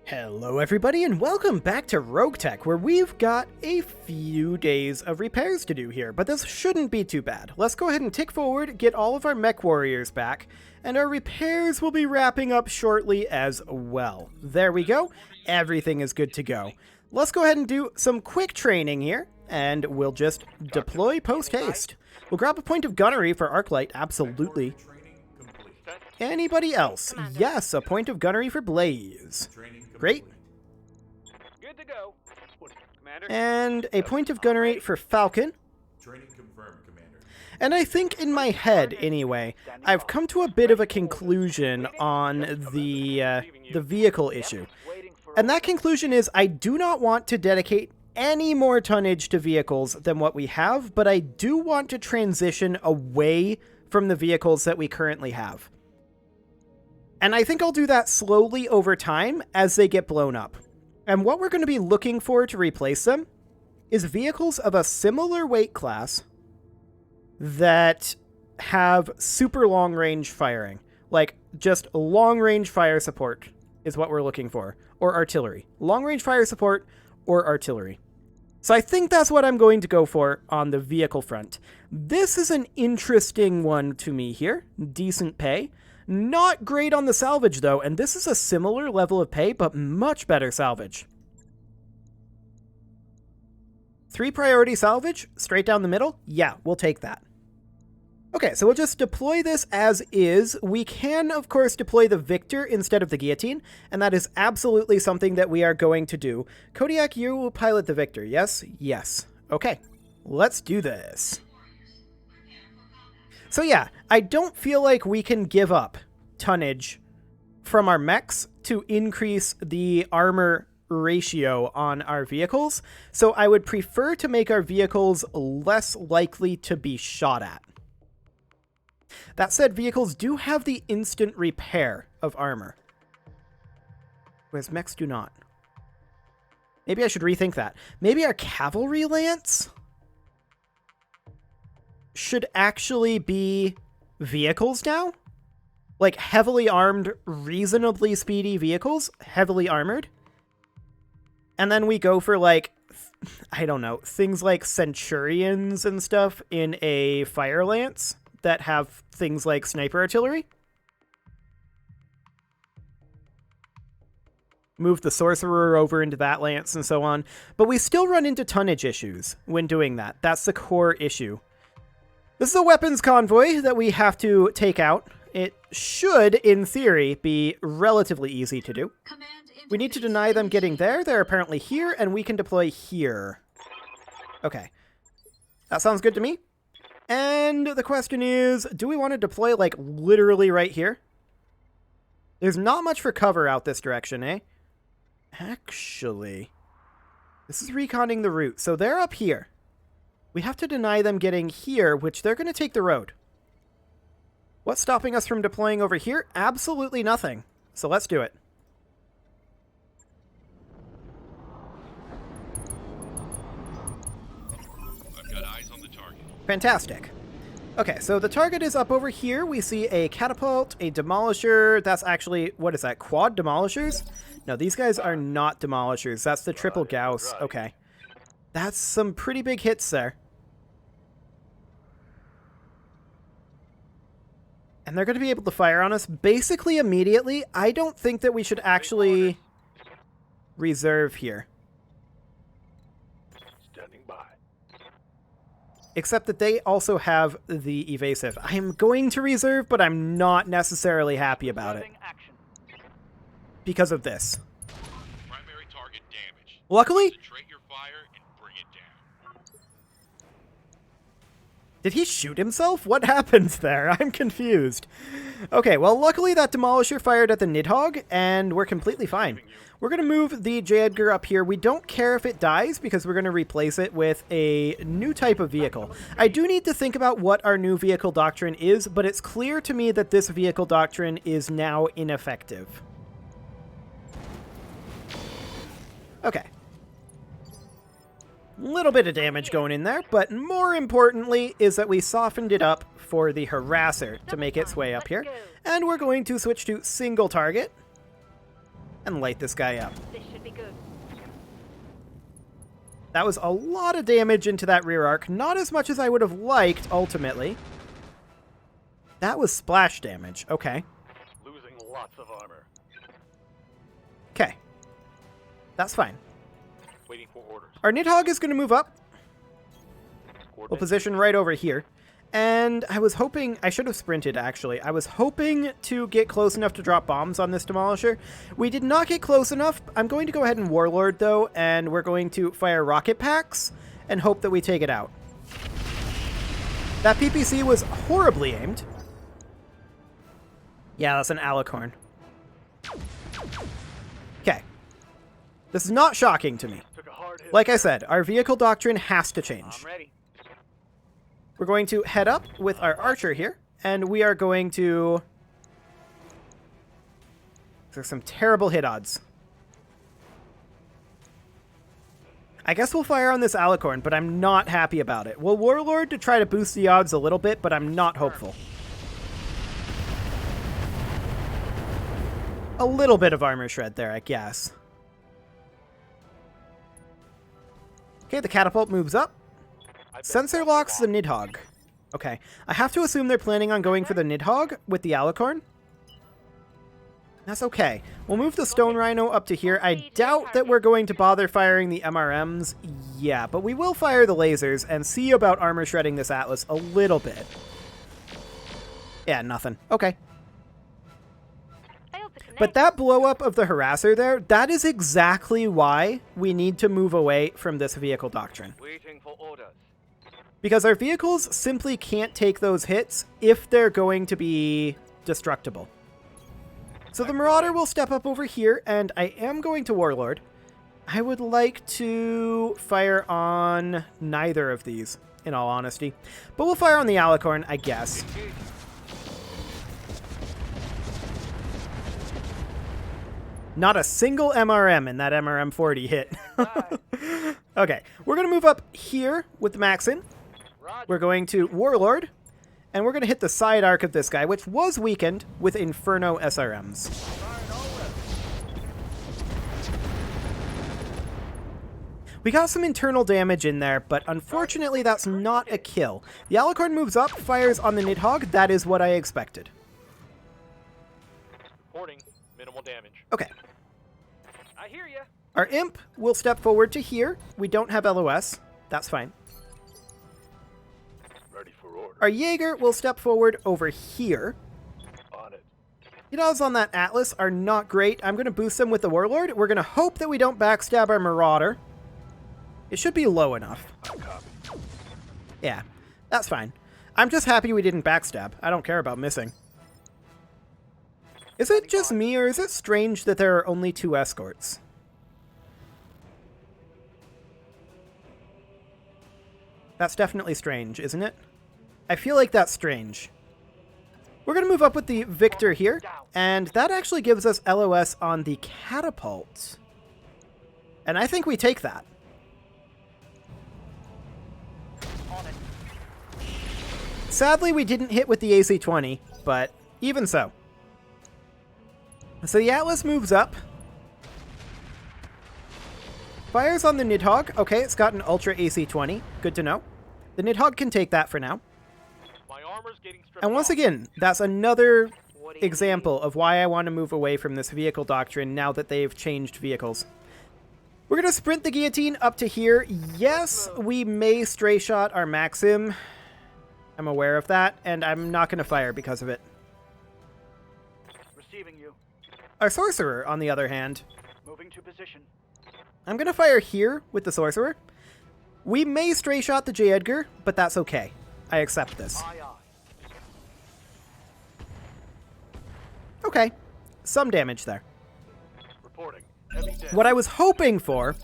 Hello everybody and welcome back to RogueTech, where we've got a few days of repairs to do here, but this shouldn't be too bad. Let's go ahead and tick forward, get all of our mech warriors back, and our repairs will be wrapping up shortly as well. There we go, everything is good to go. Let's go ahead and do some quick training here, and we'll just deploy post-haste. We'll grab a point of gunnery for Arclight, absolutely. Anybody else? Yes, a point of gunnery for Blaze. Great. Good to go. Commander. And a point of gunnery for Falcon. Training confirmed, Commander. And I think in my head, anyway, I've come to a bit of a conclusion on the vehicle issue. And that conclusion is I do not want to dedicate any more tonnage to vehicles than what we have, but I do want to transition away from the vehicles that we currently have. And I think I'll do that slowly over time as they get blown up. And what we're going to be looking for to replace them is vehicles of a similar weight class that have super long-range firing. Like, just long-range fire support is what we're looking for. Or artillery. Long-range fire support or artillery. So I think that's what I'm going to go for on the vehicle front. This is an interesting one to me here. Decent pay. Not great on the salvage, though, and this is a similar level of pay, but much better salvage. 3 priority salvage, straight down the middle? Yeah, we'll take that. Okay, so we'll just deploy this as is. We can, of course, deploy the Victor instead of the Guillotine, and that is absolutely something that we are going to do. Kodiak, you will pilot the Victor, yes? Yes. Okay, let's do this. So yeah, I don't feel like we can give up tonnage from our mechs to increase the armor ratio on our vehicles, so I would prefer to make our vehicles less likely to be shot at. That said, vehicles do have the instant repair of armor, whereas mechs do not. Maybe I should rethink that. Maybe our cavalry lance should actually be vehicles now? Like heavily armed, reasonably speedy vehicles, heavily armored. And then we go for like, I don't know, things like Centurions and stuff in a fire lance that have things like sniper artillery. Move the sorcerer over into that lance and so on. But we still run into tonnage issues when doing that. That's the core issue. This is a weapons convoy that we have to take out. It should, in theory, be relatively easy to do. We need to deny them getting there. They're apparently here, and we can deploy here. Okay. That sounds good to me. And the question is, do we want to deploy, like, literally right here? There's not much for cover out this direction, eh? Actually, this is reconning the route. So they're up here. We have to deny them getting here, which they're going to take the road. What's stopping us from deploying over here? Absolutely nothing. So let's do it. I've got eyes on the target. Fantastic. Okay, so the target is up over here. We see a catapult, a demolisher. That's actually, what is that, quad demolishers? No, these guys are not demolishers. That's the triple Gauss. Okay. That's some pretty big hits there. And they're going to be able to fire on us basically immediately. I don't think that we should actually reserve here. Standing by. Except that they also have the evasive. I am going to reserve, but I'm not necessarily happy about it. Because of this. Primary target damaged. Luckily, Concentrate your fire and bring it down. did he shoot himself? What happened there? I'm confused. Okay, well, luckily that demolisher fired at the Nidhogg, and we're completely fine. We're going to move the J. Edgar up here. We don't care if it dies, because we're going to replace it with a new type of vehicle. I do need to think about what our new vehicle doctrine is, but it's clear to me that this vehicle doctrine is now ineffective. Okay. Little bit of damage going in there, but more importantly is that we softened it up for the harasser to make its way up here. And we're going to switch to single target. and light this guy up. This should be good. That was a lot of damage into that rear arc. Not as much as I would have liked, ultimately. That was splash damage. Okay. Losing lots of armor. Okay. That's fine. Waiting for orders. Our Nidhogg is going to move up. We'll Coordinates. position right over here. And I was hoping... I should have sprinted, actually. I was hoping to get close enough to drop bombs on this Demolisher. We did not get close enough. I'm going to go ahead and Warlord, though, and we're going to fire rocket packs and hope that we take it out. That PPC was horribly aimed. Yeah, that's an alicorn. Okay. This is not shocking to me. Took a hard hit. Like I said, our vehicle doctrine has to change. I'm ready. We're going to head up with our archer here, and we are going to... There's some terrible hit odds. I guess we'll fire on this alicorn, but I'm not happy about it. We'll Warlord to try to boost the odds a little bit, but I'm not hopeful. A little bit of armor shred there, I guess. Okay, the catapult moves up. Sensor locks the Nidhogg. Okay, I have to assume they're planning on going for the Nidhogg with the alicorn. That's okay. We'll move the Stone Rhino up to here. I doubt that we're going to bother firing the MRMs. Yeah, but we will fire the lasers and see about armor shredding this Atlas a little bit. Yeah, nothing. Okay. But that blow up of the Harasser there, that is exactly why we need to move away from this vehicle doctrine. Waiting for orders. Because our vehicles simply can't take those hits if they're going to be destructible. So the Marauder will step up over here, and I am going to Warlord. I would like to fire on neither of these, in all honesty. But we'll fire on the Alicorn, I guess. Not a single MRM in that MRM 40 hit. Okay, we're going to move up here with the Maxin. We're going to Warlord, and we're going to hit the side arc of this guy, which was weakened with Inferno SRMs. We got some internal damage in there, but unfortunately that's not a kill. The Alicorn moves up, fires on the Nidhogg. That is what I expected. Reporting. Minimal damage. Okay. I hear ya. Our Imp will step forward to here. We don't have LOS. That's fine. Ready for order. Our Jaeger will step forward over here. On it. The odds on that Atlas are not great. I'm going to boost them with the Warlord. We're going to hope that we don't backstab our Marauder. It should be low enough. Yeah, that's fine. I'm just happy we didn't backstab. I don't care about missing. Is it just me, or is it strange that there are only 2 escorts? That's definitely strange, isn't it? I feel like that's strange. We're going to move up with the Victor here, and that actually gives us LOS on the catapult. And I think we take that. Sadly, we didn't hit with the AC-20, but even so. So the Atlas moves up. Fires on the Nidhogg. Okay, it's got an Ultra AC-20. Good to know. The Nidhogg can take that for now. My armor's getting stripped And once off. again, that's another example of why I want to move away from this vehicle doctrine now that they've changed vehicles. We're going to sprint the Guillotine up to here. Yes, we may stray shot our Maxim. I'm aware of that, and I'm not going to fire because of it. Receiving you. Our Sorcerer, on the other hand, Moving to position. I'm going to fire here with the Sorcerer. We may stray shot the J. Edgar, but that's okay. I accept this. Aye, aye. Okay, some damage there. Reporting. Heavy damage. What I was hoping for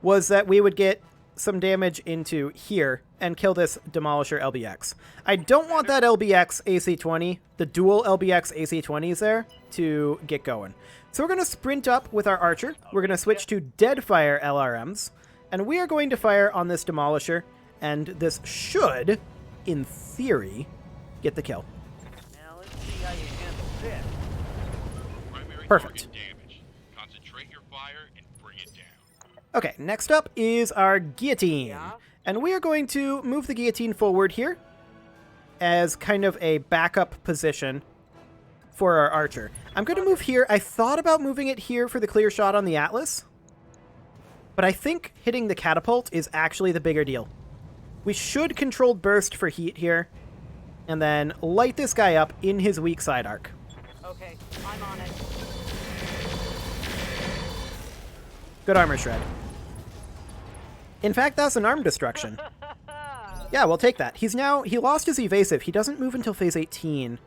was that we would get some damage into here and kill this Demolisher LBX. I don't want that LBX AC-20, the dual LBX AC-20s there, to get going. So we're going to sprint up with our Archer. We're going to switch to Deadfire LRMs, and we are going to fire on this Demolisher, and this should, in theory, get the kill. Now let's see how you handle this. Primary Perfect. target damaged. your fire and bring it down. Okay, next up is our guillotine. And we are going to move the guillotine forward here as kind of a backup position for our archer. I'm going to move here. I thought about moving it here for the clear shot on the Atlas, but I think hitting the catapult is actually the bigger deal. We should controlled burst for heat here, and then light this guy up in his weak side arc. Okay, I'm on it. Good armor shred. In fact, that's an arm destruction. Yeah, we'll take that. He lost his evasive. He doesn't move until phase 18.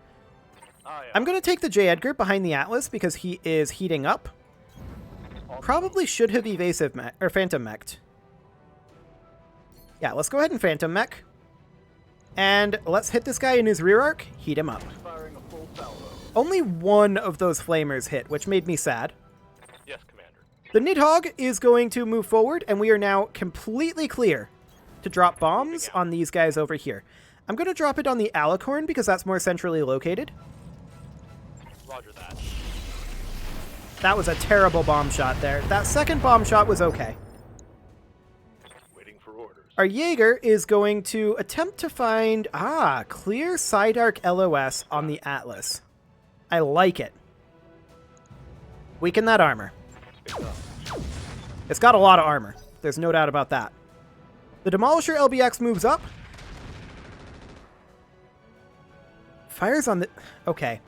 I'm going to take the J. Edgar behind the Atlas because he is heating up. Probably should have evasive or phantom mech'd. Yeah, let's go ahead and phantom mech. And let's hit this guy in his rear arc, heat him up. Only one of those flamers hit, which made me sad. Yes, Commander. The Nidhogg is going to move forward, and we are now completely clear to drop bombs on these guys over here. I'm going to drop it on the Alicorn because that's more centrally located. Roger that. That was a terrible bomb shot there. That second bomb shot was okay. Waiting for orders. Our Jaeger is going to attempt to find, clear side arc LOS on the Atlas. I like it. Weaken that armor. It's got a lot of armor. There's no doubt about that. The Demolisher LBX moves up. Fires on the... Okay.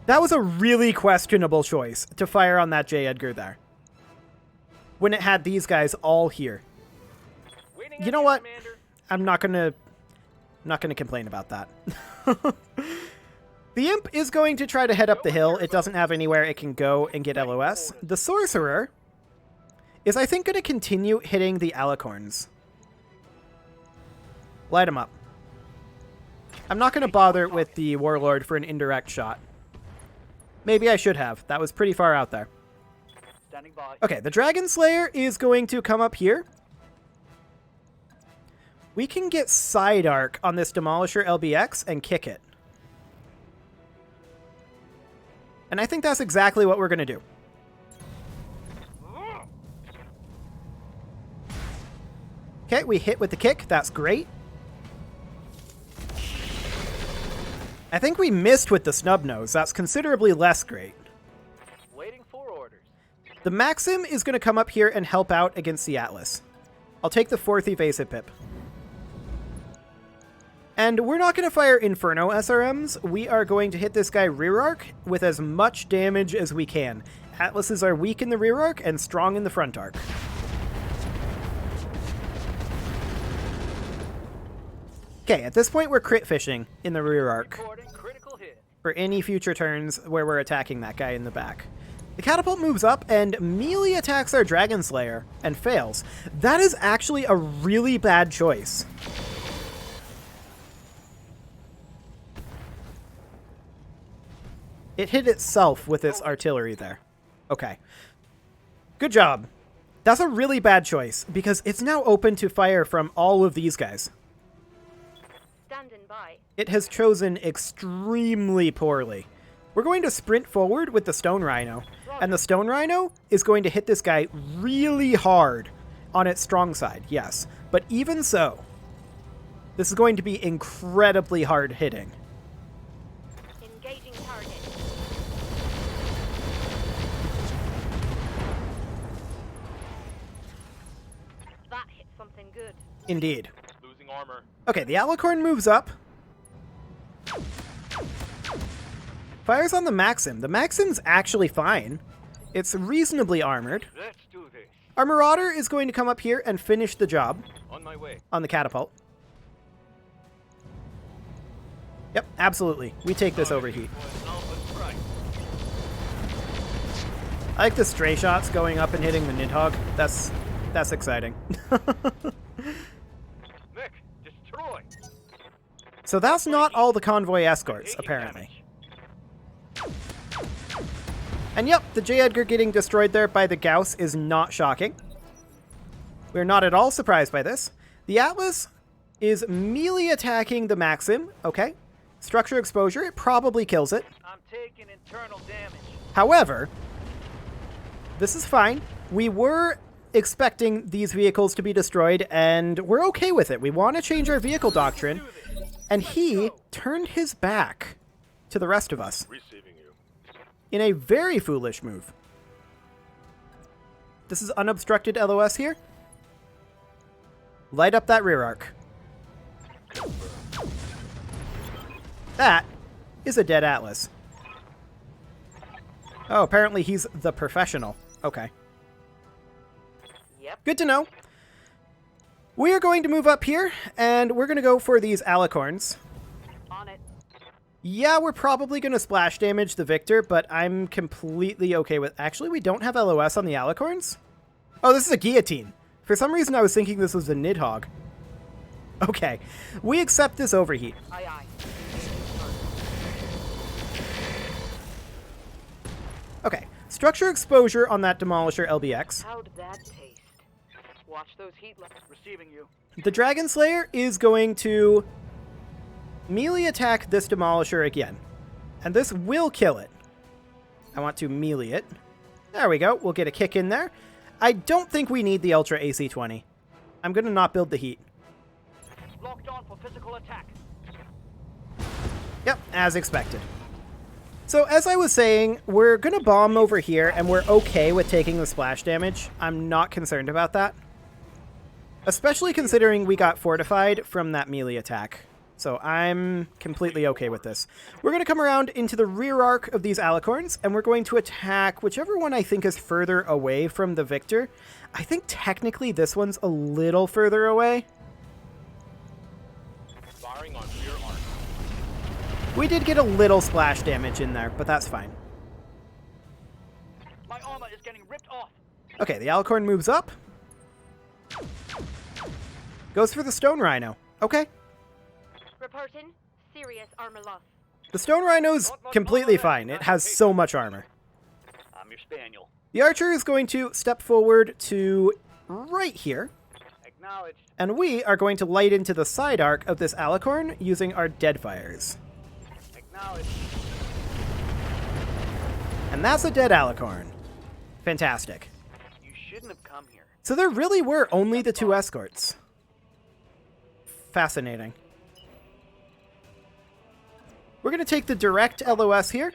That was a really questionable choice to fire on that J. Edgar there. When it had these guys all here. You know what? I'm not gonna complain about that. The Imp is going to try to head up the hill. It doesn't have anywhere it can go and get LOS. The Sorcerer is, I think, going to continue hitting the Alicorns. Light him up. I'm not going to bother with the Warlord for an indirect shot. Maybe I should have. That was pretty far out there. Standing by. Okay, the Dragon Slayer is going to come up here. We can get side arc on this Demolisher LBX and kick it. And I think that's exactly what we're going to do. Okay, we hit with the kick. That's great. I think we missed with the snub nose. That's considerably less great. Waiting for orders. The Maxim is going to come up here and help out against the Atlas. I'll take the 4th evasive pip. And we're not going to fire Inferno SRMs. We are going to hit this guy rear arc with as much damage as we can. Atlases are weak in the rear arc and strong in the front arc. Okay, at this point we're crit fishing in the rear arc for any future turns where we're attacking that guy in the back. The catapult moves up and melee attacks our Dragon Slayer and fails. That is actually a really bad choice. It hit itself with its artillery there. Okay. Good job. That's a really bad choice because it's now open to fire from all of these guys. Standing by. It has chosen extremely poorly. We're going to sprint forward with the Stone Rhino, and the Stone Rhino is going to hit this guy really hard on its strong side, yes. But even so, this is going to be incredibly hard hitting. Engaging target. That hit something good. Indeed. Losing armor. Okay, the Alicorn moves up. Fires on the Maxim. The Maxim's actually fine. It's reasonably armored. Let's do this. Our Marauder is going to come up here and finish the job On my way. on the catapult. Yep, absolutely. We take this overheat. I like the stray shots going up and hitting the Nidhogg. That's exciting. Mech, destroy. So that's not all the convoy escorts, apparently. And yep, the J. Edgar getting destroyed there by the Gauss is not shocking. We're not at all surprised by this. The Atlas is melee attacking the Maxim. Okay. Structure exposure, it probably kills it. I'm taking internal damage. However, This is fine. We were expecting these vehicles to be destroyed, and we're okay with it. We want to change our vehicle doctrine, and he turned his back to the rest of us Receiving you. in a very foolish move. This is unobstructed LOS here. Light up that rear arc. That is a dead Atlas. Oh, apparently he's the professional. Okay. Yep. Good to know. We are going to move up here, and we're going to go for these alicorns. On it. Yeah, we're probably going to splash damage the Victor, but I'm completely okay with... Actually, we don't have LOS on the alicorns? Oh, this is a guillotine. For some reason, I was thinking this was a Nidhogg. Okay. We accept this overheat. Aye, aye. Okay. Structure exposure on that Demolisher LBX. How'd that taste? Watch those heat levels. Receiving you. The Dragon Slayer is going to melee attack this Demolisher again. And this will kill it. I want to melee it. There we go. We'll get a kick in there. I don't think we need the Ultra AC-20. I'm going to not build the heat. Locked on for physical attack. Yep, as expected. So as I was saying, we're going to bomb over here, and we're okay with taking the splash damage. I'm not concerned about that. Especially considering we got fortified from that melee attack. So I'm completely okay with this. We're going to come around into the rear arc of these alicorns, and we're going to attack whichever one I think is further away from the Victor. I think technically this one's a little further away. Firing on rear arc. We did get a little splash damage in there, but that's fine. My armor is getting ripped off. Okay, the alicorn moves up. Goes for the Stone Rhino. Okay. Reporting. Serious armor loss. The Stone Rhino's completely fine. It has so much armor. I'm your spaniel. The Archer is going to step forward to right here, Acknowledged. and we are going to light into the side arc of this alicorn using our Deadfires. Acknowledged. And that's a dead alicorn. Fantastic. You shouldn't have come here. So there really were only the two escorts. Fascinating. We're going to take the direct LOS here,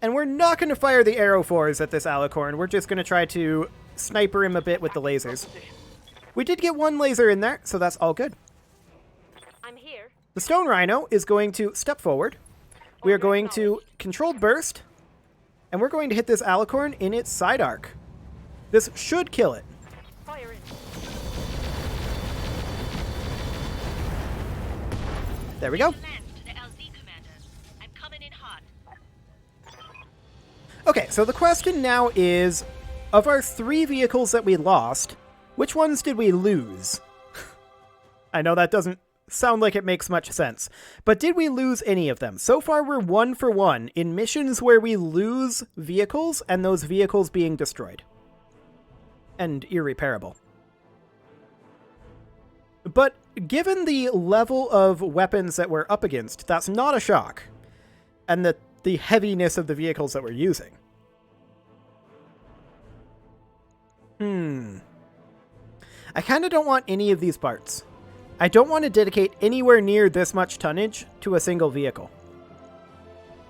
and we're not going to fire the Arrow 4s at this alicorn. We're just going to try to sniper him a bit with the lasers. We did get one laser in there, so that's all good. I'm here. The Stone Rhino is going to step forward. We are going to controlled burst, and we're going to hit this alicorn in its side arc. This should kill it. Fire in. There we go. To the LZ commander. I'm coming in hot. Okay, so the question now is, of our 3 vehicles that we lost, which ones did we lose? I know that doesn't sound like it makes much sense, but did we lose any of them? So far, we're 1 for 1 in missions where we lose vehicles and those vehicles being destroyed. And irreparable. But given the level of weapons that we're up against, that's not a shock. And the heaviness of the vehicles that we're using. I kind of don't want any of these parts. I don't want to dedicate anywhere near this much tonnage to a single vehicle.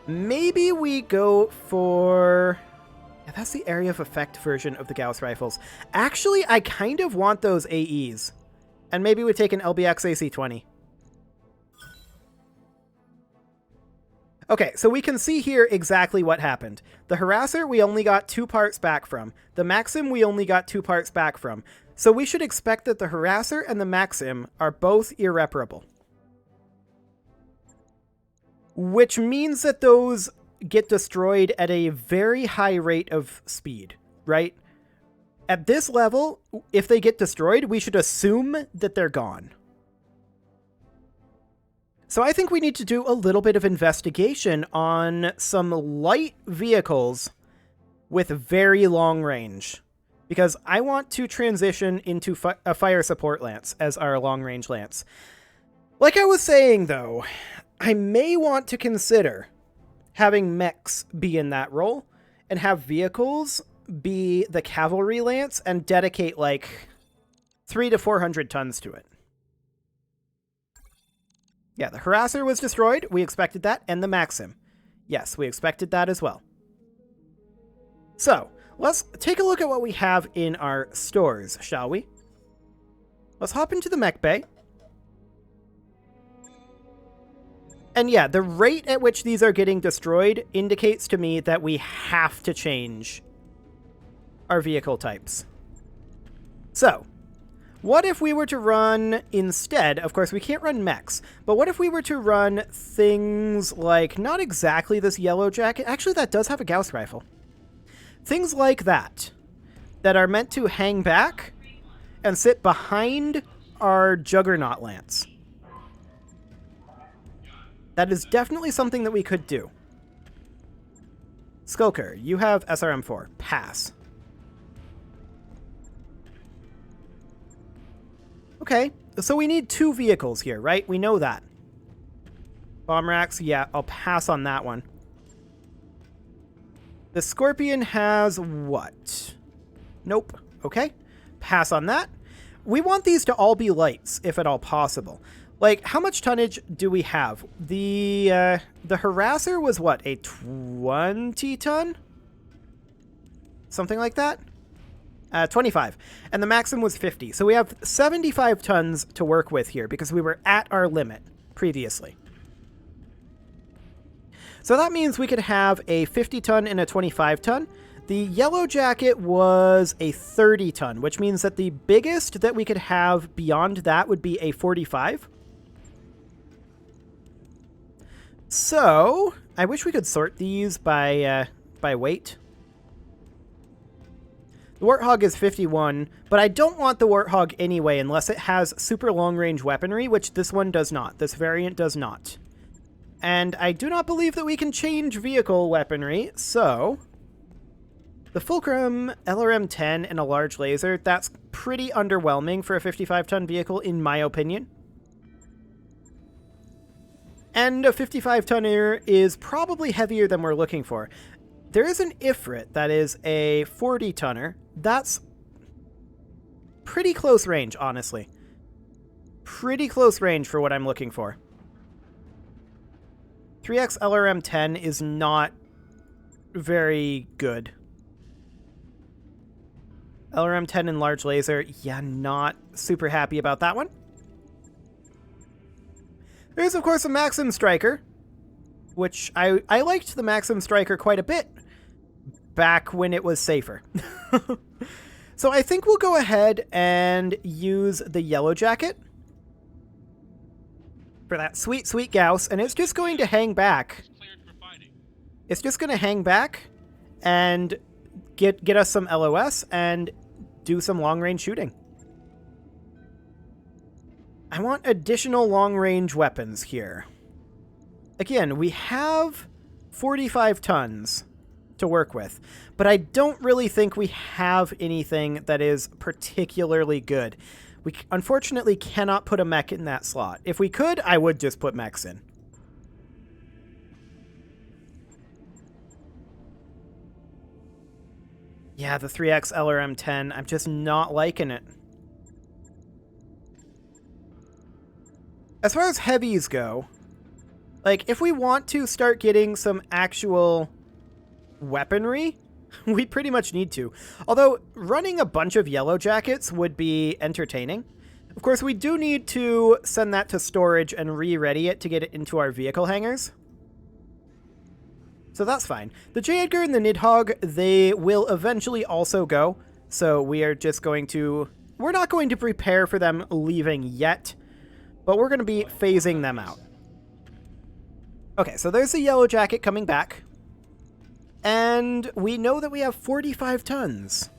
Maybe we go for... Yeah, that's the area of effect version of the Gauss rifles. Actually, I kind of want those AEs. And maybe we take an LBX AC-20. Okay, so we can see here exactly what happened. The Harasser we only got 2 parts back from. The Maxim we only got 2 parts back from. So we should expect that the Harasser and the Maxim are both irreparable. Which means that those get destroyed at a very high rate of speed, right? At this level, if they get destroyed, we should assume that they're gone. So I think we need to do a little bit of investigation on some light vehicles with very long range. Because I want to transition into a fire support lance as our long-range lance. Like I was saying, though, I may want to consider having mechs be in that role and have vehicles be the cavalry lance and dedicate like 300 to 400 tons to it. Yeah, the harasser was destroyed. We expected that. And the Maxim. Yes, we expected that as well. So, let's take a look at what we have in our stores, shall we? Let's hop into the mech bay. And yeah, the rate at which these are getting destroyed indicates to me that we have to change our vehicle types. So, what if we were to run instead, of course we can't run mechs, but what if we were to run things like, not exactly this yellow jacket, actually that does have a Gauss rifle. Things like that are meant to hang back and sit behind our Juggernaut lance. That is definitely something that we could do. Skulker, you have SRM4. Pass. Okay, so we need 2 vehicles here, right? We know that. Bomb racks, yeah, I'll pass on that one. The Scorpion has what? Nope. Okay, pass on that. We want these to all be lights, if at all possible. Like, how much tonnage do we have? The harasser was what, a 20 ton? Something like that? 25. And the Maxim was 50. So we have 75 tons to work with here because we were at our limit previously. So that means we could have a 50 ton and a 25 ton. The yellow jacket was a 30 ton, which means that the biggest that we could have beyond that would be a 45. So, I wish we could sort these by weight. The Warthog is 51, but I don't want the Warthog anyway unless it has super long-range weaponry, which this one does not. This variant does not. And I do not believe that we can change vehicle weaponry, so... The Fulcrum LRM-10 and a large laser, that's pretty underwhelming for a 55-ton vehicle, in my opinion. And a 55-tonner is probably heavier than we're looking for. There is an Ifrit that is a 40-tonner. That's pretty close range, honestly. Pretty close range for what I'm looking for. 3X LRM-10 is not very good. LRM-10 and large laser, yeah, not super happy about that one. There's, of course, a Maxim Striker, which I liked the Maxim Striker quite a bit back when it was safer. So I think we'll go ahead and use the yellow jacket for that sweet, sweet Gauss, and it's just going to hang back. It's just going to hang back and get us some LOS and do some long-range shooting. I want additional long-range weapons here. Again, we have 45 tons to work with, but I don't really think we have anything that is particularly good. We unfortunately cannot put a mech in that slot. If we could, I would just put mechs in. Yeah, the 3X LRM-10, I'm just not liking it. As far as heavies go, like, if we want to start getting some actual weaponry, we pretty much need to. Although, running a bunch of yellow jackets would be entertaining. Of course, we do need to send that to storage and re-ready it to get it into our vehicle hangars. So that's fine. The J. Edgar and the Nidhogg, they will eventually also go. So we are just going to... We're not going to prepare for them leaving yet, but we're going to be phasing them out. Okay, so there's the yellow jacket coming back. And we know that we have 45 tons.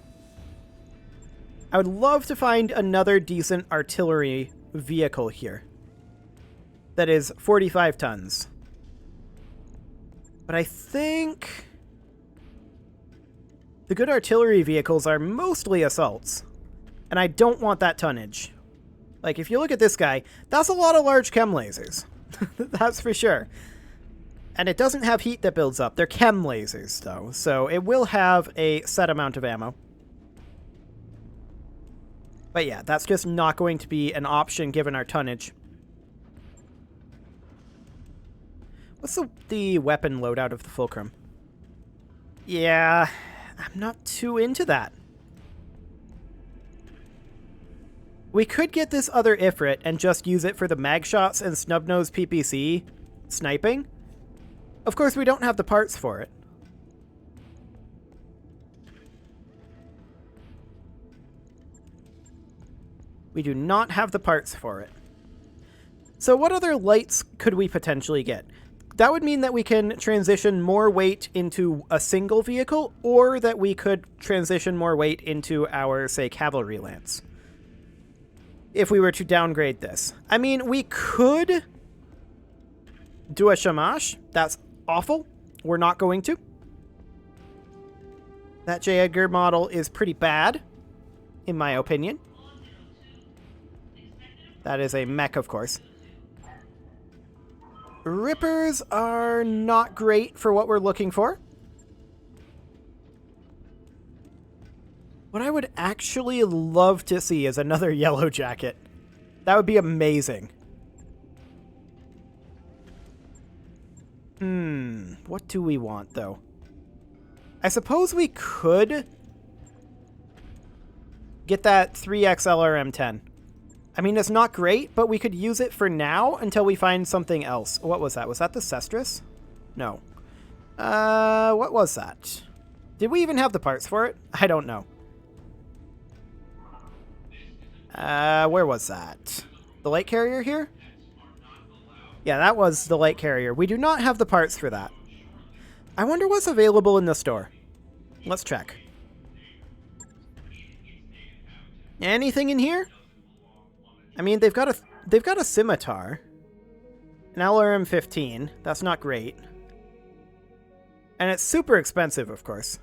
I would love to find another decent artillery vehicle here that is 45 tons. But I think the good artillery vehicles are mostly assaults. And I don't want that tonnage. Like, if you look at this guy, that's a lot of large chem lasers. That's for sure. And it doesn't have heat that builds up. They're chem lasers, though, so it will have a set amount of ammo. But yeah, that's just not going to be an option given our tonnage. What's the weapon loadout of the Fulcrum? Yeah, I'm not too into that. We could get this other Ifrit and just use it for the mag shots and snub-nose PPC sniping. Of course, we don't have the parts for it. We do not have the parts for it. So what other lights could we potentially get? That would mean that we can transition more weight into a single vehicle, or that we could transition more weight into our, say, cavalry lance. If we were to downgrade this. I mean, we could do a Shamash. That's awful. We're not going to. That J. Edgar model is pretty bad, in my opinion. That is a mech, of course. Rippers are not great for what we're looking for. What I would actually love to see is another yellow jacket. That would be amazing. What do we want, though? I suppose we could get that 3XL RM10. I mean, it's not great, but we could use it for now until we find something else. What was that? Was that the Cestrus? No. What was that? Did we even have the parts for it? I don't know. Where was that? The light carrier here? Yeah, that was the light carrier. We do not have the parts for that. I wonder what's available in the store. Let's check. Anything in here? I mean, they've got a scimitar, an LRM-15. That's not great, and it's super expensive, of course.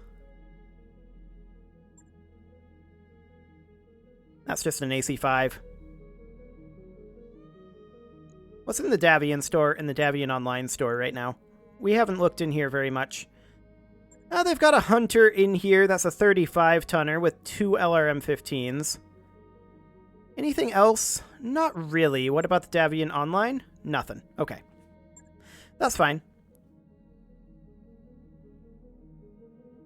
That's just an AC5. What's in the Davian store, in the Davian Online store right now? We haven't looked in here very much. They've got a Hunter in here. That's a 35-tonner with 2 LRM-15s. Anything else? Not really. What about the Davian Online? Nothing. Okay. That's fine.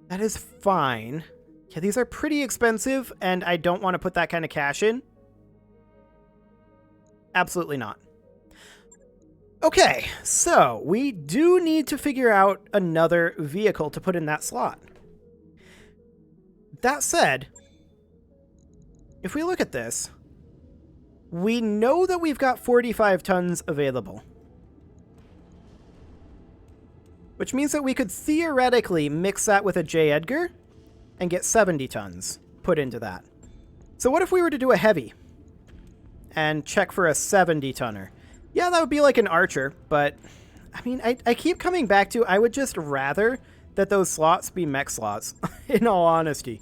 That is fine. Yeah, these are pretty expensive, and I don't want to put that kind of cash in. Absolutely not. Okay, so we do need to figure out another vehicle to put in that slot. That said, if we look at this, we know that we've got 45 tons available. Which means that we could theoretically mix that with a J. Edgar and get 70 tons put into that. So what if we were to do a heavy and check for a 70-tonner? Yeah, that would be like an Archer, but I mean, I keep coming back to I would just rather that those slots be mech slots, in all honesty.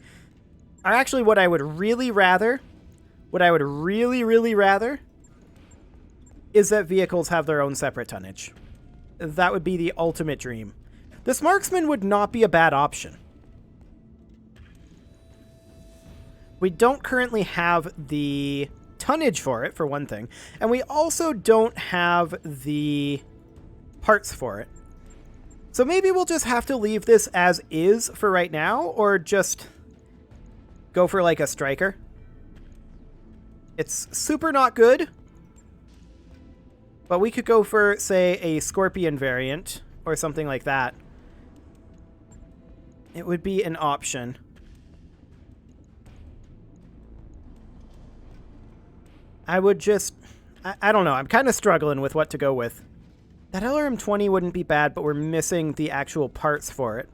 Or actually, what I would really rather is that vehicles have their own separate tonnage. That would be the ultimate dream. This marksman would not be a bad option. We don't currently have the tonnage for it, for one thing, and we also don't have the parts for it. So maybe we'll just have to leave this as is for right now, or just go for like a striker. It's super not good, but we could go for, say, a Scorpion variant or something like that. It would be an option. I would just... I don't know. I'm kind of struggling with what to go with. That LRM-20 wouldn't be bad, but we're missing the actual parts for it.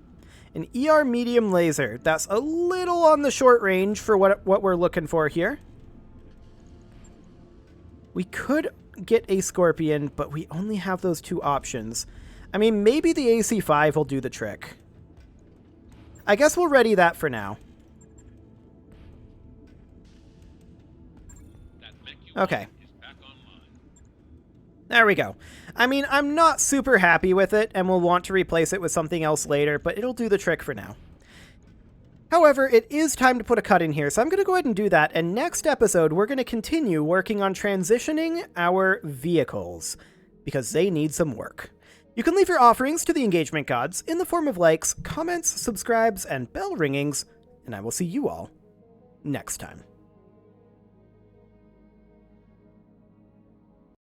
An ER medium laser. That's a little on the short range for what we're looking for here. We could get a Scorpion, but we only have those two options. I mean, maybe the AC-5 will do the trick. I guess we'll ready that for now. Okay. There we go. I mean, I'm not super happy with it, and will want to replace it with something else later, but it'll do the trick for now. However, it is time to put a cut in here, so I'm going to go ahead and do that, and next episode we're going to continue working on transitioning our vehicles, because they need some work. You can leave your offerings to the engagement gods in the form of likes, comments, subscribes, and bell ringings, and I will see you all next time.